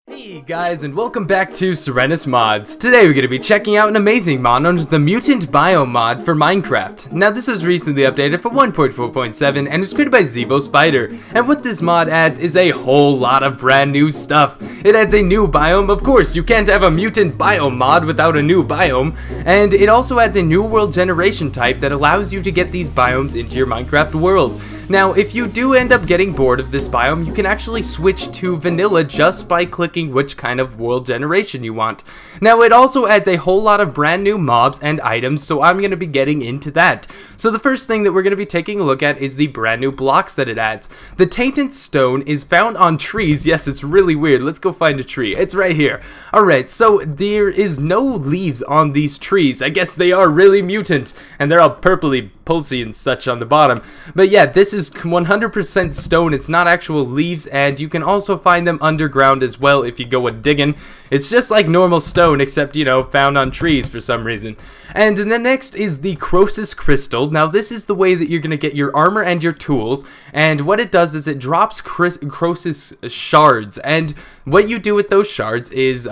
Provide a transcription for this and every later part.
Hey guys, and welcome back to Sorenus Mods. Today we're going to be checking out an amazing mod known as the Mutant Biome mod for Minecraft. Now this was recently updated for 1.4.7 and was created by Zevo Spider. And what this mod adds is a whole lot of brand new stuff. It adds a new biome, of course you can't have a Mutant Biome mod without a new biome. And it also adds a new world generation type that allows you to get these biomes into your Minecraft world. Now, if you do end up getting bored of this biome, you can actually switch to vanilla just by clicking which kind of world generation you want. Now, it also adds a whole lot of brand new mobs and items, so I'm going to be getting into that. So the first thing that we're going to be taking a look at is the brand new blocks that it adds. The tainted stone is found on trees. Yes, it's really weird. Let's go find a tree. It's right here. Alright, so there is no leaves on these trees. I guess they are really mutant, and they're all purpley, pulsy and such on the bottom. But yeah, this is 100% stone. It's not actual leaves, and you can also find them underground as well if you go a digging. It's just like normal stone, except, you know, found on trees for some reason. And then next is the Croesus crystal. Now this is the way that you're gonna get your armor and your tools, and what it does is it drops Croesus shards, and what you do with those shards is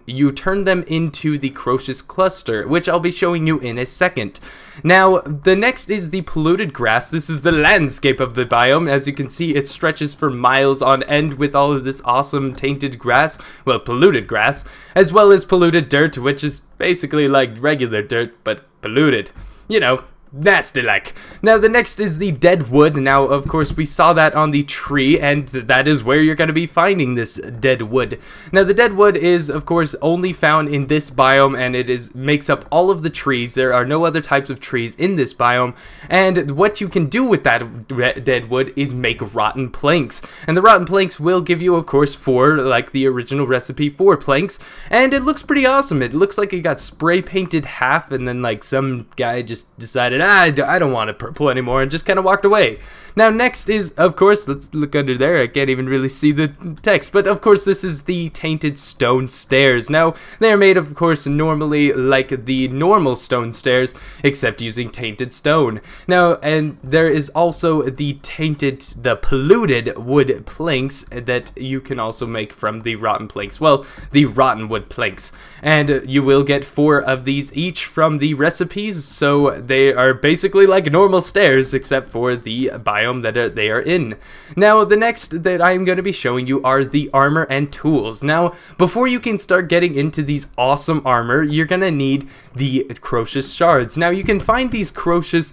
you turn them into the Croesus cluster, which I'll be showing you in a second. Now, the next is the polluted grass. This is the landscape of the biome. As you can see, it stretches for miles on end with all of this awesome tainted grass, well, polluted grass, as well as polluted dirt, which is basically like regular dirt, but polluted. You know, nasty like. Now the next is the dead wood. Now of course we saw that on the tree, and that is where you're going to be finding this dead wood. Now the dead wood is of course only found in this biome, and it makes up all of the trees. There are no other types of trees in this biome, and what you can do with that dead wood is make rotten planks. And the rotten planks will give you of course 4, like the original recipe, 4 planks, and it looks pretty awesome. It looks like it got spray painted half, and then like some guy just decided, I don't want it purple anymore, and just kind of walked away. Now next is, of course, let's look under there. I can't even really see the text, but of course this is the tainted stone stairs. Now they are made of course normally like the normal stone stairs, except using tainted stone. Now, and there is also the polluted wood planks that you can also make from the rotten planks. Well, the rotten wood planks, and you will get 4 of these each from the recipes, so they are basically like normal stairs except for the biome that they are in. Now the next that I'm going to be showing you are the armor and tools. Now before you can start getting into these awesome armor, you're going to need the Croesus shards. Now you can find these Croesus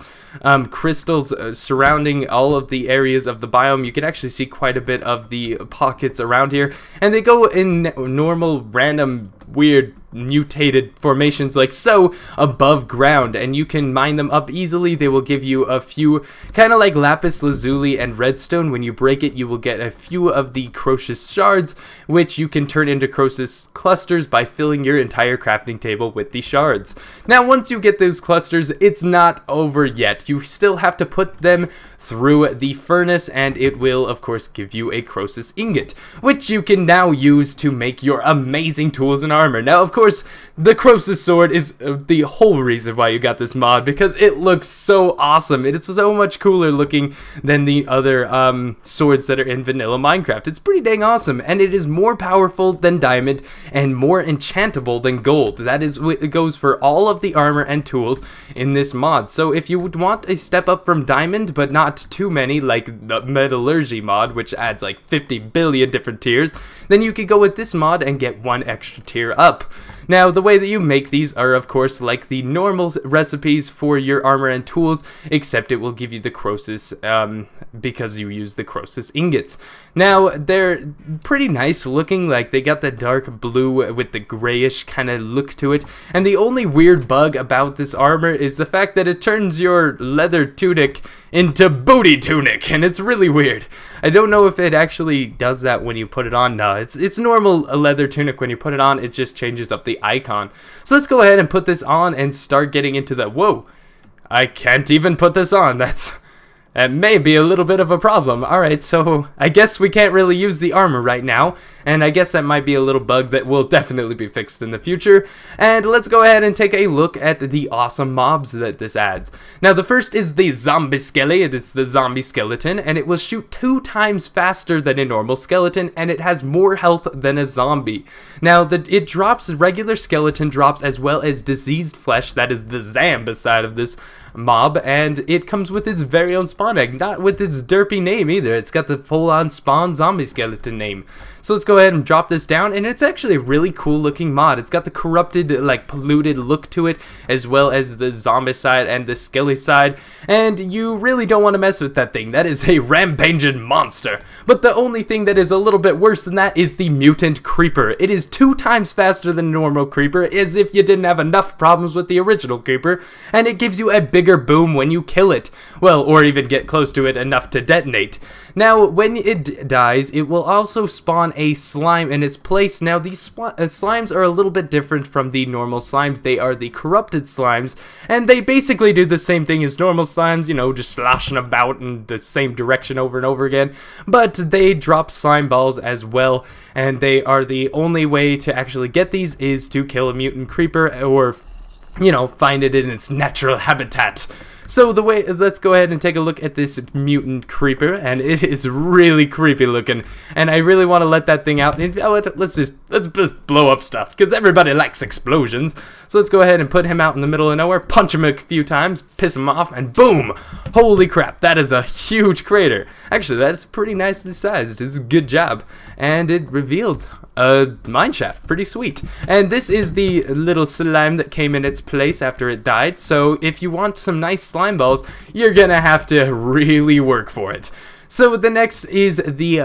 crystals surrounding all of the areas of the biome. You can actually see quite a bit of the pockets around here, and they go in normal random weird mutated formations like so above ground, and you can mine them up easily. They will give you a few, kind of like lapis lazuli and redstone. When you break it, you will get a few of the Croesus shards, which you can turn into Croesus clusters by filling your entire crafting table with the shards. Now once you get those clusters, it's not over yet. You still have to put them through the furnace, and it will of course give you a Croesus ingot, which you can now use to make your amazing tools and armor. Now of course the Croesus sword is the whole reason why you got this mod, because it looks so awesome. It's so much cooler looking than the other swords that are in vanilla Minecraft. It's pretty dang awesome, and it is more powerful than diamond and more enchantable than gold. That is what it goes for all of the armor and tools in this mod. So if you would want a step up from diamond but not too many, like the metallurgy mod, which adds like 50 billion different tiers, then you could go with this mod and get 1 extra tier up. Now the way that you make these are of course like the normal recipes for your armor and tools, except it will give you the Croesus because you use the Croesus ingots. Now they're pretty nice looking, like they got the dark blue with the grayish kind of look to it, and the only weird bug about this armor is the fact that it turns your leather tunic into booty tunic, and it's really weird. I don't know if it actually does that when you put it on. No, it's normal a leather tunic. When you put it on, it just changes up the icon. So let's go ahead and put this on and start getting into the, whoa, I can't even put this on. That's That may be a little bit of a problem. Alright, so I guess we can't really use the armor right now, and I guess that might be a little bug that will definitely be fixed in the future. And let's go ahead and take a look at the awesome mobs that this adds. Now the first is the zombie skelly. It's the zombie skeleton, and it will shoot 2 times faster than a normal skeleton, and it has more health than a zombie. Now it drops regular skeleton drops as well as diseased flesh. That is the Zamb side of this mob, and it comes with its very own spawn egg, not with its derpy name either. It's got the full-on spawn zombie skeleton name. So let's go ahead and drop this down, and it's actually a really cool looking mod. It's got the corrupted, like polluted look to it, as well as the zombie side and the skelly side, and you really don't want to mess with that thing. That is a rampaging monster. But the only thing that is a little bit worse than that is the mutant creeper. It is 2 times faster than a normal creeper, as if you didn't have enough problems with the original creeper, and it gives you a bigger boom when you kill it. Well, or even get close to it enough to detonate. Now, when it dies, it will also spawn a slime in its place. Now, these slimes are a little bit different from the normal slimes. They are the corrupted slimes, and they basically do the same thing as normal slimes, you know, just sloshing about in the same direction over and over again. But they drop slime balls as well, and they are the only way to actually get these is to kill a mutant creeper or, you know, find it in its natural habitat. So let's go ahead and take a look at this mutant creeper, and it is really creepy looking, and I really want to let that thing out. And let's just blow up stuff, because everybody likes explosions. So let's go ahead and put him out in the middle of nowhere, punch him a few times, piss him off, and boom! Holy crap, that is a huge crater. Actually, that's pretty nicely sized. It's a good job, and it revealed a mineshaft. Pretty sweet. And this is the little slime that came in its place after it died. So if you want some nice slime balls, you're gonna have to really work for it. So the next is the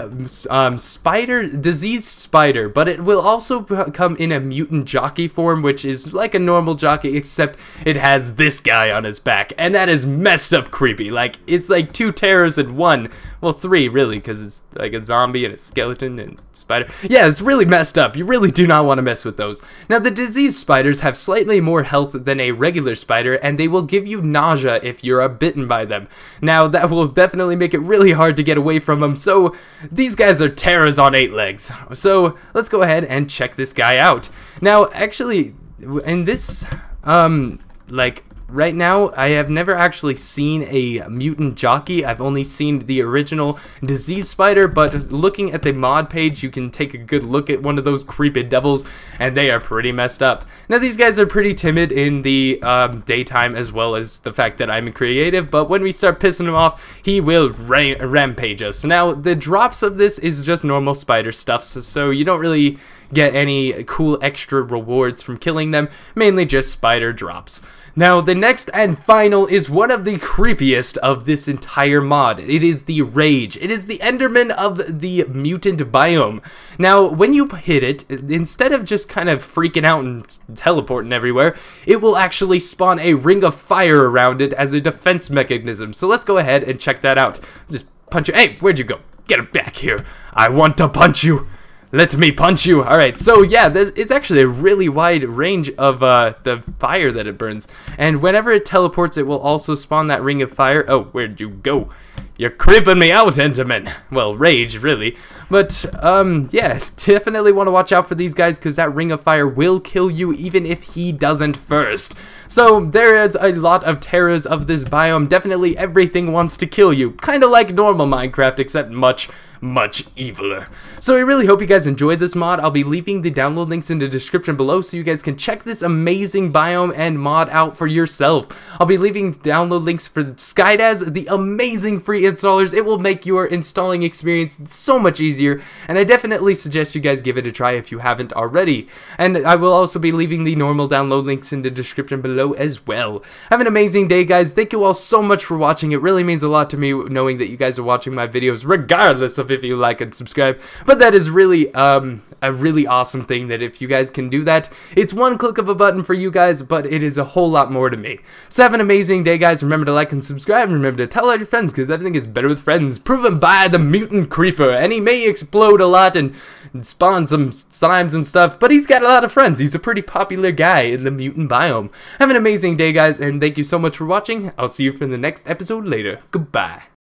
diseased spider, but it will also come in a mutant jockey form, which is like a normal jockey, except it has this guy on his back, and that is messed up creepy. Like, it's like 2 terrors in one. Well, 3 really, because it's like a zombie and a skeleton and spider. Yeah, it's really messed up. You really do not want to mess with those. Now, the diseased spiders have slightly more health than a regular spider, and they will give you nausea if you're bitten by them. Now, that will definitely make it really hard to get away from them, so these guys are terrors on 8 legs. So let's go ahead and check this guy out. Now, actually, in this, like, right now, I have never actually seen a mutant jockey. I've only seen the original disease spider, but looking at the mod page, you can take a good look at one of those creepy devils, and they are pretty messed up. Now, these guys are pretty timid in the daytime, as well as the fact that I'm creative, but when we start pissing him off, he will rampage us. Now, the drops of this is just normal spider stuff, so you don't really get any cool extra rewards from killing them, mainly just spider drops. Now, the next and final is one of the creepiest of this entire mod. It is the Rage. It is the Enderman of the Mutant Biome. Now, when you hit it, instead of just kind of freaking out and teleporting everywhere, it will actually spawn a ring of fire around it as a defense mechanism. So let's go ahead and check that out. Just punch you. Hey, where'd you go? Get it back here. I want to punch you. Let me punch you. Alright, so yeah, it's actually a really wide range of the fire that it burns. And whenever it teleports, it will also spawn that ring of fire. Oh, where'd you go? You're creeping me out, Enderman. Well, Rage, really. But, yeah, definitely want to watch out for these guys, because that ring of fire will kill you even if he doesn't first. So, there is a lot of terrors of this biome. Definitely everything wants to kill you. Kind of like normal Minecraft, except much eviler. So I really hope you guys enjoyed this mod. I'll be leaving the download links in the description below so you guys can check this amazing biome and mod out for yourself. I'll be leaving download links for Skydaz, the amazing free installers. It will make your installing experience so much easier, and I definitely suggest you guys give it a try if you haven't already. And I will also be leaving the normal download links in the description below as well. Have an amazing day, guys. Thank you all so much for watching. It really means a lot to me knowing that you guys are watching my videos regardless of if you like and subscribe. But that is really a really awesome thing, that if you guys can do that, it's one click of a button for you guys, but it is a whole lot more to me. So have an amazing day, guys. Remember to like and subscribe, and remember to tell all your friends, because everything is better with friends, proven by the mutant creeper. And he may explode a lot and spawn some slimes and stuff, but he's got a lot of friends. He's a pretty popular guy in the mutant biome. Have an amazing day, guys, and thank you so much for watching. I'll see you for the next episode later. Goodbye.